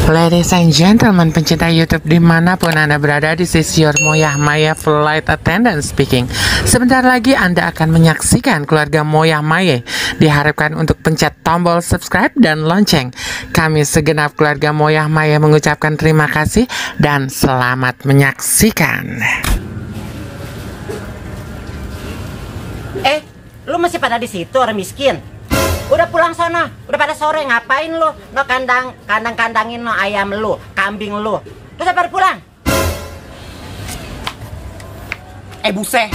Ladies and gentlemen, pencinta YouTube dimanapun Anda berada, this is your Moyah Maya Flight Attendant speaking. Sebentar lagi Anda akan menyaksikan keluarga Moyah Maya. Diharapkan untuk pencet tombol subscribe dan lonceng. Kami segenap keluarga Moyah Maya mengucapkan terima kasih dan selamat menyaksikan. Lu masih pada di situ orang miskin? Udah pulang sana, udah pada sore ngapain lu? No kandangin no ayam lu, kambing lu. Terus pada pulang? Buset.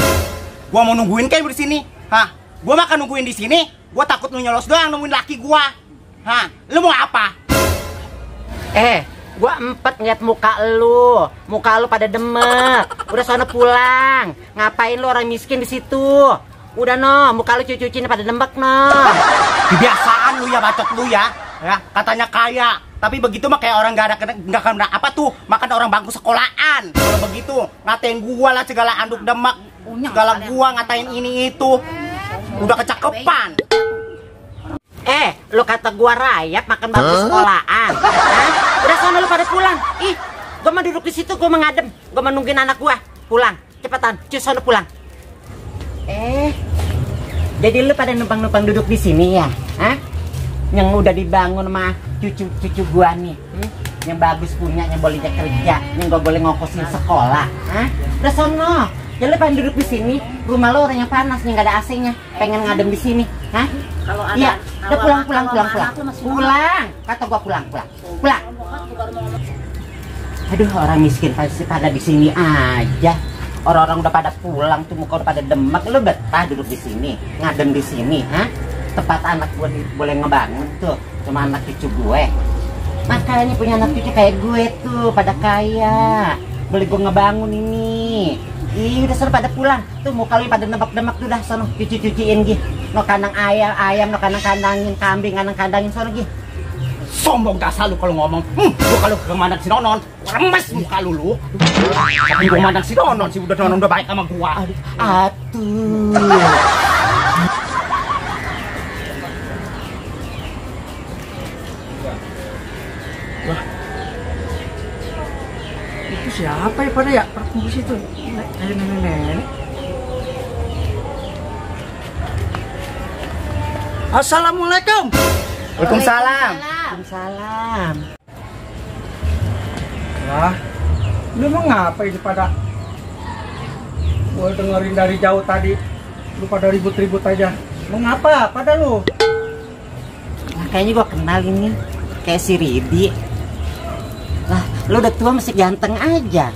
Gua mau nungguin kayak di sini. Hah? Gua makan nungguin di sini. Gua takut lu nyolos doang nungguin laki gua. Hah? Lu mau apa? Gua empet ngeliat muka lu. Muka lu pada demek. Udah sana pulang. Ngapain lu orang miskin di situ? Udah no, muka lu cuci-cuciin pada demek no. Kebiasaan lu ya, bacot lu ya. Ya, katanya kaya. Tapi begitu mah kayak orang gak ada apa tuh, makan orang bangku sekolahan. Kalau begitu ngatain gua lah segala anduk demak, segala gua ngatain ini itu. Udah kecakepan. Lu kata gua rayap makan bangku sekolahan. Udah sana lu pada pulang. Ih, gua mah duduk di situ, gua mengadem. Gua menungguin anak gua pulang. Cepetan, cuy sana pulang. Jadi lu pada numpang-numpang duduk di sini ya? Hah? Yang udah dibangun sama cucu-cucu gua nih, yang bagus punya, yang boleh kerja, yang gak boleh ngokosin sekolah. Hah? Udah sono. Ya lu pengen duduk di sini, rumah lu orang yang panas nih, gak ada AC-nya, pengen ngadem di sini. Hah? Kalau ada, iya, udah pulang. Pulang. Kata gua pulang. Aduh, orang miskin pasti pada di sini aja. Orang-orang udah pada pulang tuh, muka udah pada demak. Lu betah duduk di sini, ngadem di sini, hah? Tempat anak gue boleh ngebangun tuh, cuma anak cucu gue. Makanya punya anak cucu kayak gue tuh, pada kaya. Boleh gue ngebangun ini. Ih, udah seru pada pulang. Tuh muka lu pada demak-demak tuh, dah sono cuci-cuciin gih. No kandang ayam, no kandangin kambing, kandangin sono gih. Sombong dasar lu kalau ngomong. Gua kalau kemandang si Nonon, remes muka lu. Tapi gua mandang si Nonon, si Nonon udah baik sama gua. Atuh. Wah. Itu siapa ya pada ya? Perkumpul situ. Kayak nenek-nenek. Assalamualaikum. Waalaikumsalam. Waalaikumsalam. Lah, lu mau ngapain pada? Gua dengerin dari jauh tadi, lu pada ribut-ribut aja. Mau ngapa? Pada lu? Nah, kayaknya gua kenal ini, kayak si Ridi. Lah, lu udah tua masih ganteng aja.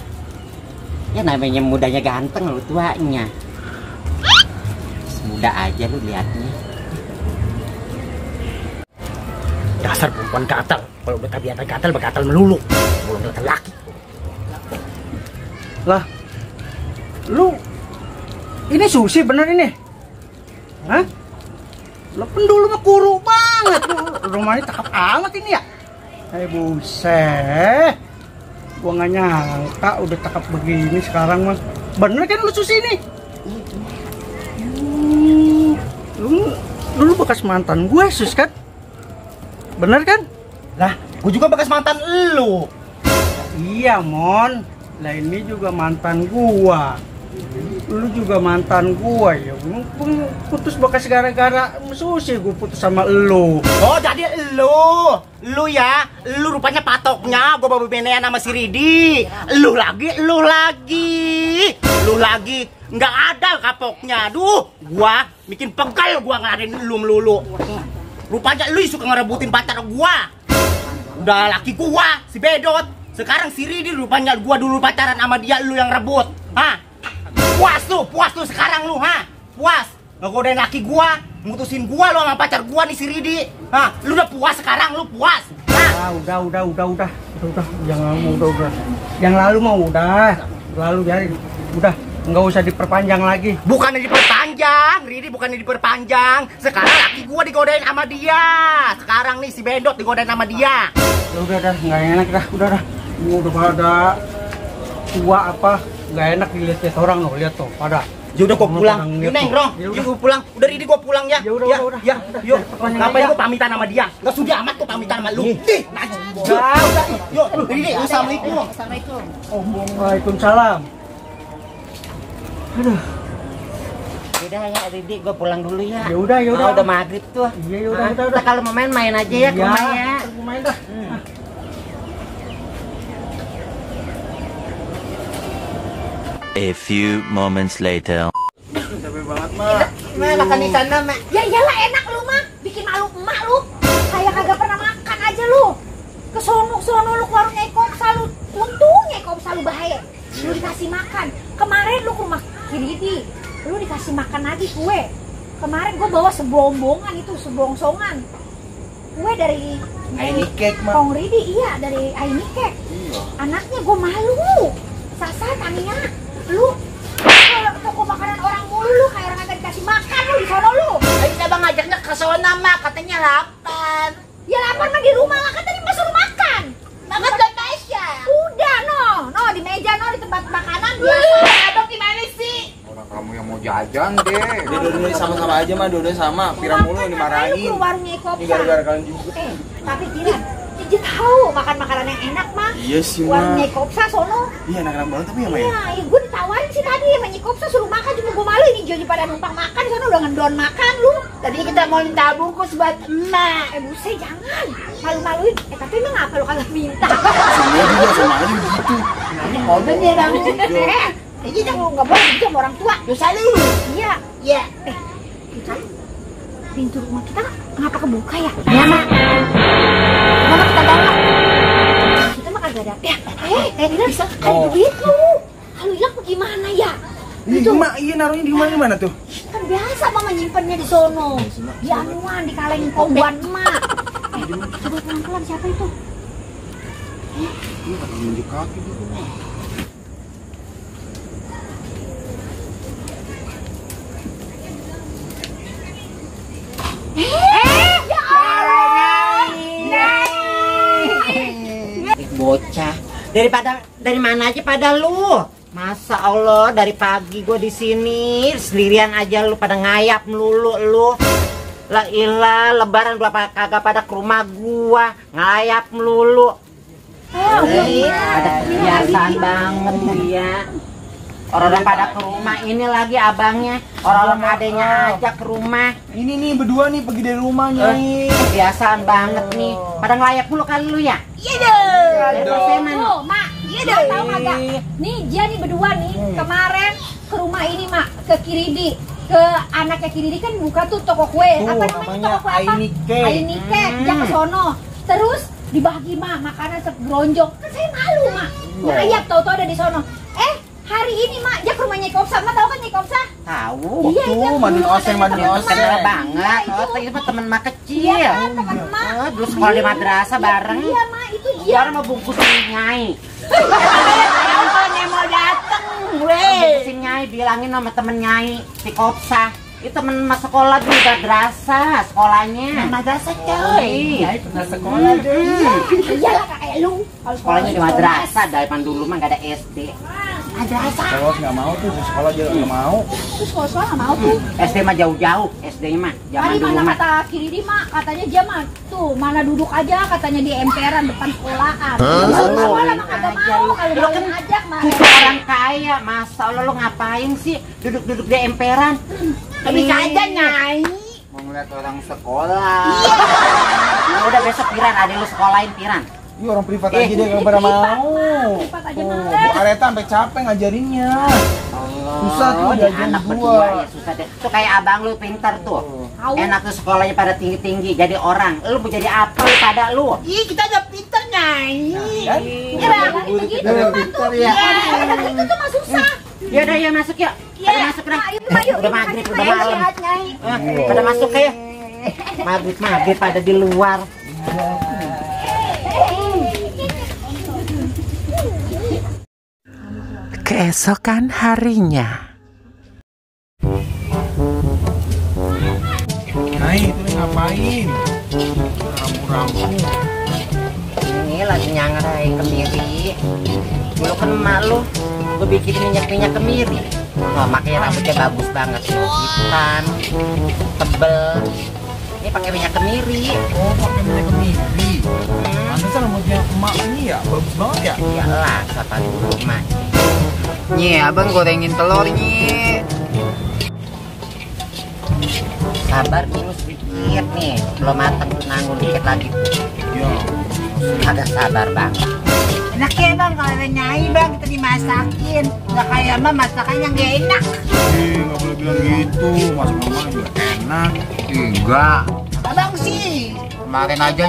Ya namanya mudanya ganteng, lu tuanya. Muda aja lu liatnya. Dasar perempuan gatal. Kalau udah tabiatan gatal, gatal melulu. Belum gatal laki. Lah, lu ini Susi bener ini? Hah? Lu pendulu mah kuru banget lu. Rumahnya cakep amat ini ya. Buset. Gua nggak nyangka udah cakep begini sekarang mah. Bener kan lu Susi ini? Lu bekas mantan gue Sus kan? Bener kan? Lah, gue juga bekas mantan elu. Iya, Mon. Lah ini juga mantan gua. Lu juga mantan gua ya. Putus bekas gara-gara Susi gua putus sama elu. Oh, jadi elu ya. Elu rupanya patoknya gua baru benean sama si Ridi. Elu lagi. Nggak ada kapoknya. Aduh, gua bikin pegal gua ngelarin elu melulu. Rupanya lu suka ngerebutin pacar gua. Udah laki gua, si Bedot. Sekarang si Ridi rupanya gua dulu pacaran sama dia, lu yang rebut. Hah? Puas tuh sekarang lu, ha? Puas. Ngegodain laki gua, ngutusin gua lu sama pacar gua nih si Ridi. Hah? Lu udah puas sekarang, lu puas. Hah? Udah. Yang lalu mah udah. Lalu biarin. Udah. Nggak usah diperpanjang lagi. Bukannya diperpanjang, Ridi bukannya diperpanjang. Sekarang laki gua digodain sama dia. Sekarang nih si Bedot digodain sama dia. Udah, nggak enak dah. Udah. Udah pada tua apa? Nggak enak dilihat orang loh, lihat tuh pada. Ya udah gua pulang. Yuk Neng, Rong. Yuk gua pulang. Udah Ridi gua pulang ya. Ya udah, ya, udah. Ya, yuk. Ngapain gua pamitan sama dia? Enggak sudi amat gua pamitan sama lu. Udah. Yuk, Ridi. Assalamualaikum. Assalamualaikum. Waalaikumsalam. Udah ya Ridi, gue pulang dulu ya. Ya udah, ya udah. Udah maghrib tuh. Iya, ya udah, udah. Kalau mau main aja ya ke rumah ya. Main dah. A few moments later. Capek banget, Mak. Makan di sana, Mak. Ya iyalah enak lu mah, bikin malu emak lu. Kayak kagak pernah makan aja lu. Ke sono lu ke warungnya Eko selalu untungnya Eko selalu bahaya. Lu dikasih makan. Kemarin lu ke rumah Kiridi, lu dikasih makan lagi kue. Kemarin gua bawa sebombongan itu, sebongsongan. Kue dari Aini Cake, Mak. Kong Ridi, iya dari Aini Cake. Anaknya gua malu. Sasa tanya, lu ke toko makanan orang mulu lu kayak orang kagak dikasih makan lu di sono lu. Tadi abang ngajaknya ke sana, Mak. Katanya lapar. Ya lapar mah di rumah lah, kan tadi mas suruh makan. Makan di meja. Udah no di meja di tempat makanan biasa. Abang gimana sih? Orang kamu yang mau jajan deh. Dia dua-duanya sama-sama aja mah, dua-duanya sama. Pirang mulu yang Lu dimarahin. ke warungnya Eko Ini gara-gara kalian juga. tapi Tiran, dia tahu makan makanan yang enak mah. Iya sih, Warungnya Mak. Eko sono. Iya, enak-enak banget tapi ya, Mak. Iya, gue ditawarin sih tadi sama Nyikopsa suruh makan, cuma gue malu ini Jojo pada numpang makan di sana udah ngendon makan lu. Tadi kita mau minta bungkus buat emak. Buset jangan malu-maluin. Tapi emang apa lu kagak minta? Sama juga, sama aja begitu. Mau dia bang. Ini jangan nggak boleh gitu sama orang tua. Dosa lu. Iya. Iya. Kan pintu rumah kita kenapa kebuka ya? Iya, Mak. Kenapa kita bawa? Kita mah kagak ada. Ini bisa kan duit lu. Kalau hilang gimana ya? Iya, Mak, iya naruhnya di mana tuh? Kan biasa mama nyimpennya di sono. Di anuan, di kaleng kombuan emak. Coba pelan-pelan siapa itu? Iya, pakai nunjuk kaki gitu. Ya Allah. Bocah. Dari mana aja pada lu? Masa Allah dari pagi gue di sini sendirian aja lu pada ngayap melulu lu. La ilah lebaran gua kagak pada ke rumah gua ngayap melulu. Ada kebiasaan banget dia. Orang-orang pada ke rumah ini lagi abangnya, orang-orang adenya aja ke rumah. Ini nih berdua nih pergi dari rumahnya nih. Kebiasaan banget nih. Pada ngelayap mulu kali lu ya? Iya dong. Persenan. Tuh, Mak. Iya dong. Tahu kagak? Nih, dia nih berdua nih kemarin ke rumah ini, Mak, ke Kiridi. Ke anaknya Kiridi kan buka tuh toko kue. Tuh, Apa namanya toko kue apa? Aini Cake. Aini Cake. Dia ke sono. Terus dibagi, Mak, makanan segeronjok. Kan saya malu, Mak. Ngayap tau-tau ada di sono. Hari ini, Mak, dia ke rumah Nyikopsa. Mak tahu kan Nyikopsa? Tahu. Iya, Tuh, iya. Madun Oseng, Madun Oseng. Kenal banget. Itu. Oh, itu mah teman mak kecil. Iya kan, teman Mak. Oh, dulu sekolah di madrasah bareng. Iya, Mak, itu dia. Dia mau bungkus Nyai. Mau dateng, bungkusin Nyai, bilangin sama temen Nyai, si Kopsa. Itu temen mas sekolah di madrasah, sekolahnya. Madrasah coy. Nyai pernah sekolah deh. Iyalah kayak lu. Kalau Sekolahnya di madrasah, dari dulu mah gak ada SD. Madrasah. Kalau nggak mau tuh di sekolah juga nggak mau. Terus sekolah nggak mau tuh. SD mah jauh-jauh, SD mah zaman Tadi dulu mana mah. kata Kiridi, Mak, katanya dia mah tuh mana duduk aja katanya di emperan depan sekolahan. Sekolah mah kagak mau kalau Lu mau kan ngajak mah. cucu orang kaya, masa Allah lu ngapain sih duduk-duduk di emperan? Bisa aja Nyai. Mau ngeliat orang sekolah. Nah, udah besok Piran, ada lu sekolahin Piran. Ini orang privat aja deh nggak pada mau. Privat aja Tuh, males. Bu Areta sampai capek ngajarinnya. Susah tuh Oh, diajarin anak gua. berdua ya susah deh. Tuh kayak abang lu pintar tuh. Tahu. Enak tuh sekolahnya pada tinggi-tinggi jadi orang. Lu mau jadi apa lu pada lu? Ih, kita udah pintar Nyai. Kan? Iya, Bang, begitu tuh. ya. Itu tuh mah susah. Ya udah ya masuk yuk. Pada masuk dah. Udah maghrib, udah malam. Pada masuk ya. Maghrib pada di luar. Keesokan harinya. Nyai, itu nih ngapain? Ramu-ramu. Ini lagi nyangrai kemiri. Dulu kan emak lu, gue bikin minyak-minyak kemiri. Oh, makanya rambutnya bagus banget tuh, hitam, tebel. Ini pakai minyak kemiri. Oh, pakai minyak kemiri. Pantesan rambutnya emak ini ya, bagus banget ya. Iyalah, siapa dulu emak. Nih, abang gorengin telur nih. Sabar dulu sedikit nih, belum matang, nanggung dikit lagi. Ya. Ada sabar bang. Enak ya bang, kalau ada nyai bang kita dimasakin. Nggak kayak mah masakannya nggak enak. Nggak boleh bilang gitu. Masak mama juga enak. Enggak. Abang sih. Kemarin aja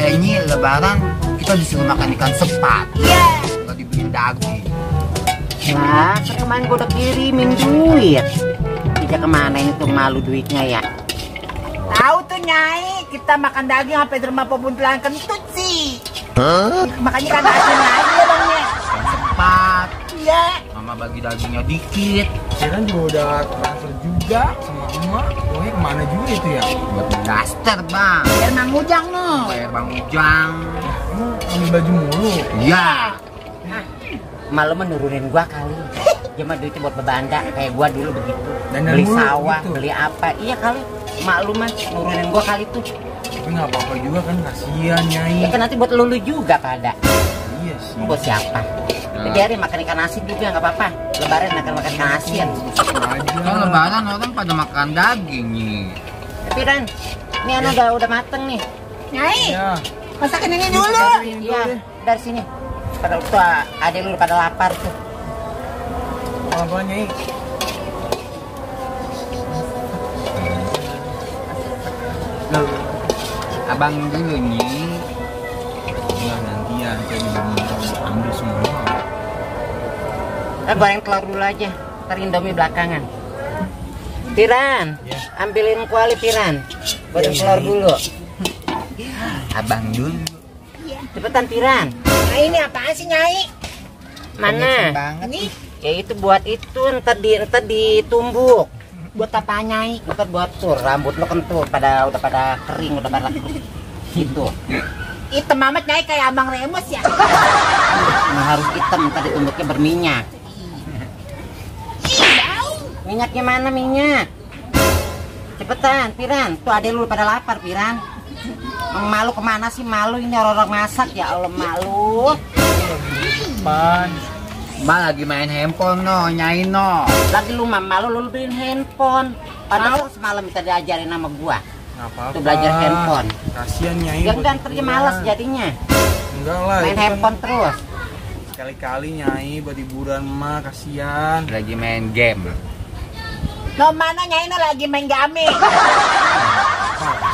ini lebaran kita disuruh makan ikan sepat. Iya. Nggak dibeliin daging. Nah, kemarin gue udah kirimin duit. Tidak kemana ini tuh malu duitnya ya? Tahu tuh nyai, kita makan daging sampai di rumah pebuntelan kentut sih. Makanya kan asin aja ya bang ya. Ikan sepat. Iya. Mama bagi dagingnya dikit. Saya kan juga udah transfer juga sama emak. Pokoknya kemana juga itu ya? Buat daster bang. Biar Mang Ujang no. Bayar bang Ujang. Emang ambil baju mulu. Iya. Malu menurunin gua kali. Cuma duitnya buat bebanda kayak gua dulu begitu. Dandan Beli mulu sawah, gitu. beli apa? Iya kali. Malu mah nurunin gua kali tuh. Tapi nggak apa-apa juga kan, kasihan nyai. Ya kan nanti buat lulu juga pada. Iya sih. Buat siapa? Ya, biarin makan ikan asin juga nggak apa-apa. Lebaran makan ikan asin. Kan lebaran orang pada makan daging nih. Tapi Ran, ini anu udah mateng nih. Nyai, Ya. masakin ini dulu. Iya, dari sini. Pada tuh ada lu pada lapar tuh. Apa nyai? Loh, abang dulu nih. Ya nanti ya, saya juga mau ambil semua. Goreng telur dulu aja. Ntar Indomie belakangan. Piran, Ya. ambilin kuali Piran. Goreng telur dulu. Abang dulu. Cepetan Piran. Nyai ini apaan sih nyai? Mana? Banget. Ini Ya itu buat itu ntar ditumbuk. buat apa nyai? Ntar buat tur rambut lo kentut udah pada kering udah pada gitu. Hitam amat nyai kayak abang Remus ya. Nah, harus hitam ntar ditumbuknya berminyak. Minyaknya mana minyak? Cepetan Piran, tuh adek lu pada lapar Piran. Malu kemana sih malu ini orang-orang masak ya Allah malu. Pan. Mbak lagi main handphone no, nyai no. Lagi lu malu lu beliin handphone. Padahal semalam kita diajarin sama gua. Nggak apa-apa. Tuh belajar handphone. Kasihan nyai. Yang buat kan terus hiburan. malas jadinya. Enggak lah. Main itu kan handphone terus. Sekali-kali nyai buat hiburan mah, kasihan. Lagi main game. No mana nyai no lagi main game.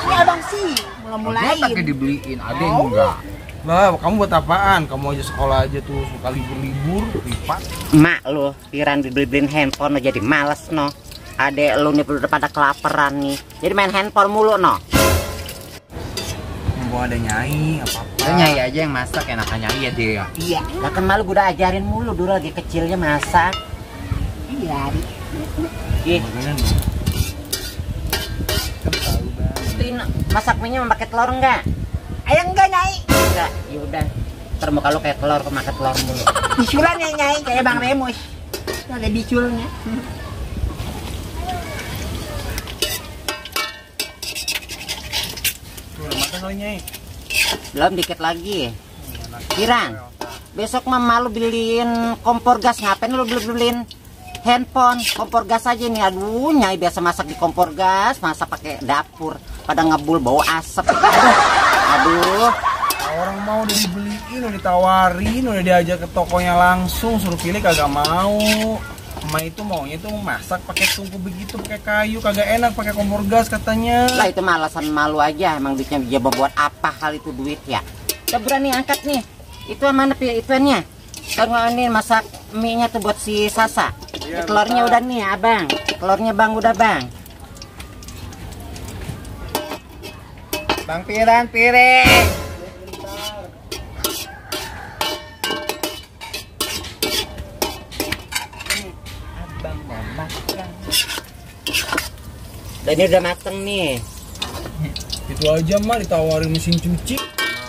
Ini abang sih Mulai pakai mulai. dibeliin, ada enggak? Lah, kamu buat apaan? Kamu aja sekolah aja tuh suka libur-libur, lipat. Mak lu, Piran dibeliin handphone lo jadi males no. Adek lu nih udah pada kelaparan nih. Jadi main handphone mulu no. Mumpung ada nyai, apa-apa. Udah nyai aja yang masak, enakan nyai ya dia. Iya. Lah kan malu gua udah ajarin mulu dulu lagi kecilnya masak. Iya. Ih, Makanya nih. Kan tahu bang. itu masak minyak pakai telur enggak? Ayo enggak nyai. Enggak, yaudah. Ntar muka lu kayak telur, kemakan telur mulu. Bisulan ya nyai kayak bang Remus. Ada bisulnya. Tuh, udah makan kali nyai. Belum dikit lagi. Piran, besok mah malu beliin kompor gas. Ngapain lu beliin handphone? Kompor gas aja nih. Aduh, nyai biasa masak di kompor gas, masak pakai dapur. Pada ngebul bau asap. Aduh. Orang mau udah dibeliin, udah ditawarin, udah diajak ke tokonya langsung, suruh pilih kagak mau. Emak itu maunya tuh masak pakai tungku begitu, pakai kayu, kagak enak pakai kompor gas katanya. Lah itu mah alasan malu aja. Emang duitnya dia buat apa hal itu duit ya? Udah berani angkat nih. Itu mana ituannya? Kalau ini masak mie-nya tuh buat si Sasa. Iya, Telurnya udah nih abang. Telurnya bang udah bang. Bang Piran, piring. Dan ini udah mateng nih. Itu aja mah ditawarin mesin cuci.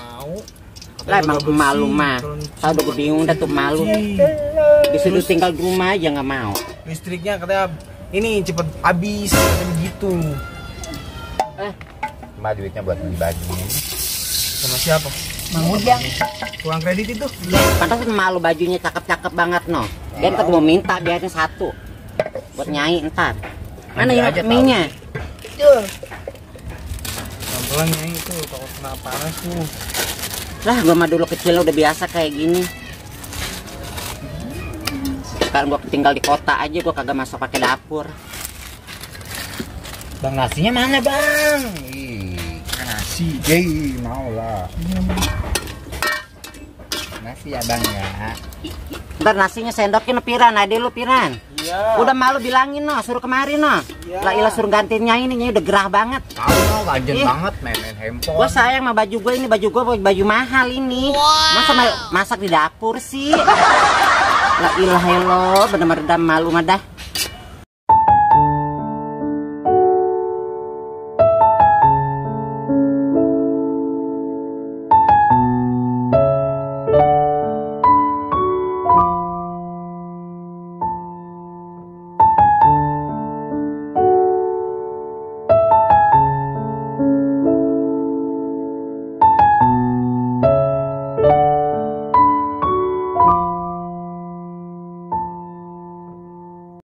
Mau. Lah emang malu mah. Saya udah bingung dah tuh malu. Disuruh tinggal di rumah aja nggak mau. listriknya katanya ini cepet habis katanya begitu. Cuma duitnya buat beli baju. Sama siapa? Mang Ujang. Uang kredit itu? Ya, pantas malu bajunya cakep-cakep banget no. Dia ntar gua minta biarin satu buat Nyai ntar. Mana Ambil aja, yang mie-nya? Pelan Nyai itu takut kena panas tuh. Lah gua mah dulu kecil udah biasa kayak gini. Sekarang gua tinggal di kota aja gua kagak masuk pakai dapur. Bang, nasinya mana, Bang? Nasi. Yeay, mau lah. Nasi ya, Bang ya. Ntar nasinya sendokin piran, ade lu piran. Iya. Udah malu bilangin no, suruh kemarin no. Lah ilah suruh gantiin Nyai ini, Nyai udah gerah banget. Tahu no, ganjen Ih. banget main handphone. Gua sayang sama baju gue ini, baju mahal ini. Masa masak di dapur sih? La ilaha illallah, bener-bener malu mah dah.